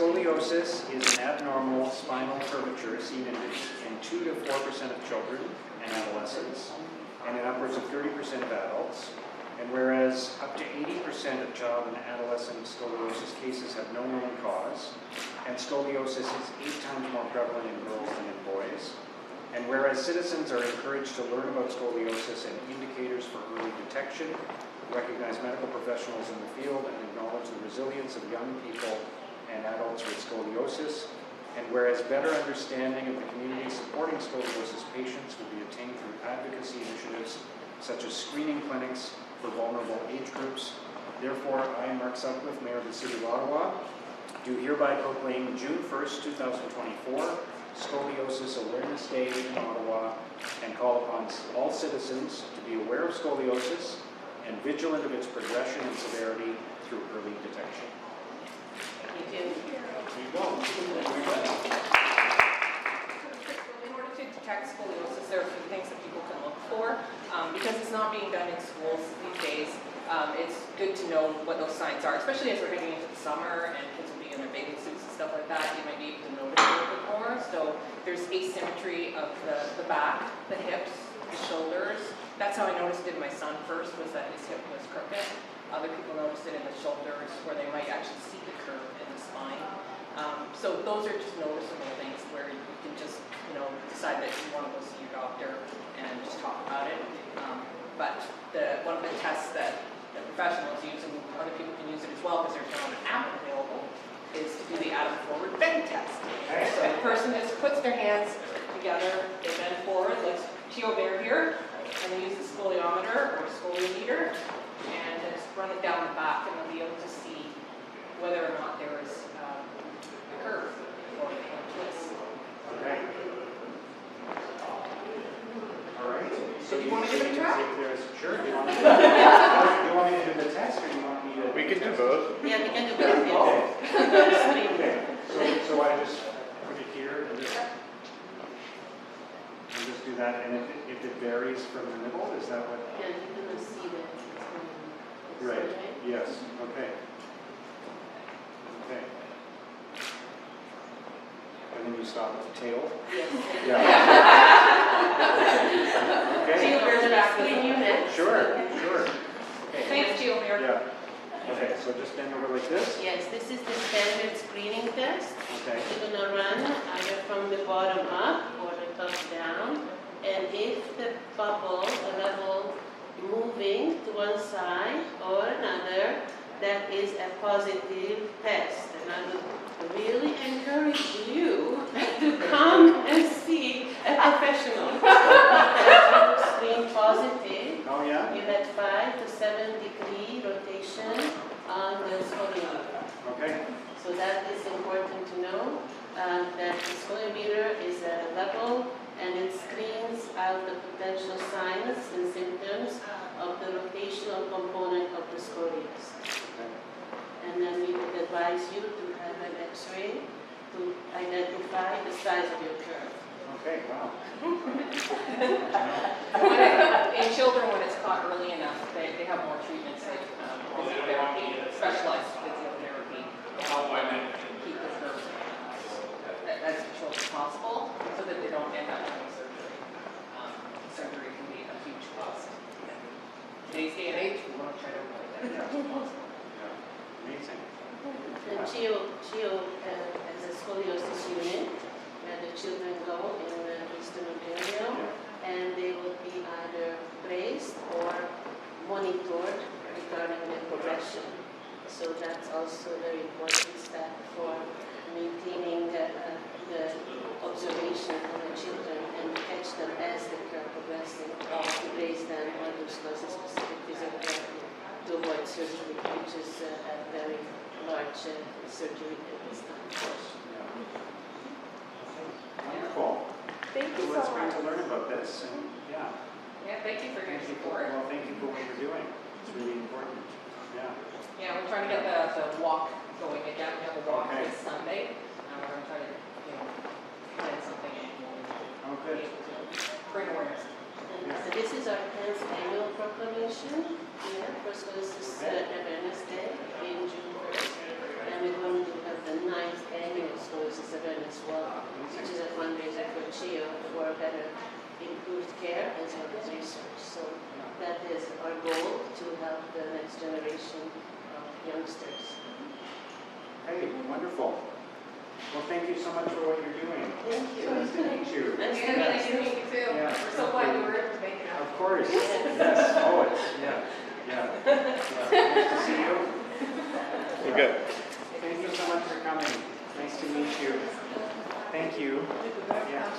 scoliosis is an abnormal spinal curvature seen in 2 to 4% of children and adolescents, and in upwards of 30% of adults. And whereas up to 80% of child and adolescent scoliosis cases have no known cause, and scoliosis is 8 times more prevalent in girls than in boys, and whereas citizens are encouraged to learn about scoliosis and indicators for early detection, recognize medical professionals in the field, and acknowledge the resilience of young people and adults with scoliosis, and whereas better understanding of the community supporting scoliosis patients will be attained through advocacy initiatives such as screening clinics for vulnerable age groups. Therefore, I, Mark Sutcliffe, Mayor of the City of Ottawa, do hereby proclaim June 1st, 2024, Scoliosis Awareness Day in Ottawa, and call upon all citizens to be aware of scoliosis and vigilant of its progression and severity through early detection. Thank you. There you go. In order to detect scoliosis, there are a few things that people can look for. Because it's not being done in schools these days, it's good to know what those signs are, especially as we're heading into the summer and kids will be in their bathing suits and stuff like that. You might be able to notice a little bit more. So there's asymmetry of the back, the hips, the shoulders. That's how I noticed it in my son first, was that his hip was crooked. Other people noticed it in the shoulders, where they might actually see the curve in the spine. So those are just noticeable things where you can just, decide that you want to go see your doctor and just talk about it. But one of the tests that the professionals use, and other people can use it as well because there's no app available, is to do the Adam forward bend test. So the person just puts their hands together, they bend forward, like Tio Bear here, and they use the scoliometer or scoliometer, and just run it down the back, and they'll be able to see whether or not there is a curve or a twist. Okay. All right. So do you want to give it a try? Sure. Do you want me to do the test, or do you want me to? We can do both. Yeah, we can do both. Okay. So I just put it here and just do that, and if it varies from the middle, is that what? Yeah, you're going to see that it's Right. right? Yes. Okay. Okay. And then you stop at the tail. Yes. Yeah. Tio Okay. Bear's back with Screen you. unit. Sure. Okay. Thanks, Tio Bear. Yeah. Okay. So just bend over like this. Yes, this is the standard screening test. Okay. You're going to run either from the bottom up or the top down. And if the bubble, the level moving to one side or another, that is a positive test. And I would really encourage you to come and see a professional. Screen positive. Oh yeah. You had 5 to 7 degree rotation on the scoliometer. Okay. So that is important to know, that the scoliometer is a level and it screens out the potential signs and symptoms of the rotational component of the scoliosis. Okay. And then we would advise you to have an X-ray to identify the size of your curve. Okay. Wow. In children, when it's caught early enough, they have more treatments like physiotherapy, specialized physiotherapy, to help them keep the curves as controlled as possible so that they don't end up having surgery. Surgery can be a huge cost. Today's day and age, we want to try to avoid that as much as possible. Yeah. Amazing. And CHIO has a scoliosis unit where the children go in Eastern Ontario, and they will be either braced or monitored regarding their progression. So that's also very important step for maintaining the observation of the children and catch them as they are progressing, to brace them or do specific physiotherapy to avoid surgery, which is a very large surgery at this time. Wonderful. Thank you Well, it's so great much. to learn about this, and yeah. Yeah, thank you for your support. Well, thank you for what you're doing. It's really important. Yeah. Yeah, we're trying to get the walk going again. We have a walk Okay. this Sunday. We're going to try to, plan something annually. Oh, good. Bring awareness. So this is our 10th annual proclamation for Scoliosis Awareness Day in June 1st. And we're going to have the 9th Okay, wonderful. Well, thank you so much for what you're doing. Thank you. Nice to meet you. Nice to And meet nice to meet you too. Yeah. We're so glad you were able to make it out. Of course, yes, always, yeah, yeah. Nice to see you. We're good. Thank you so much for coming. Nice to meet you. Thank you. Yeah.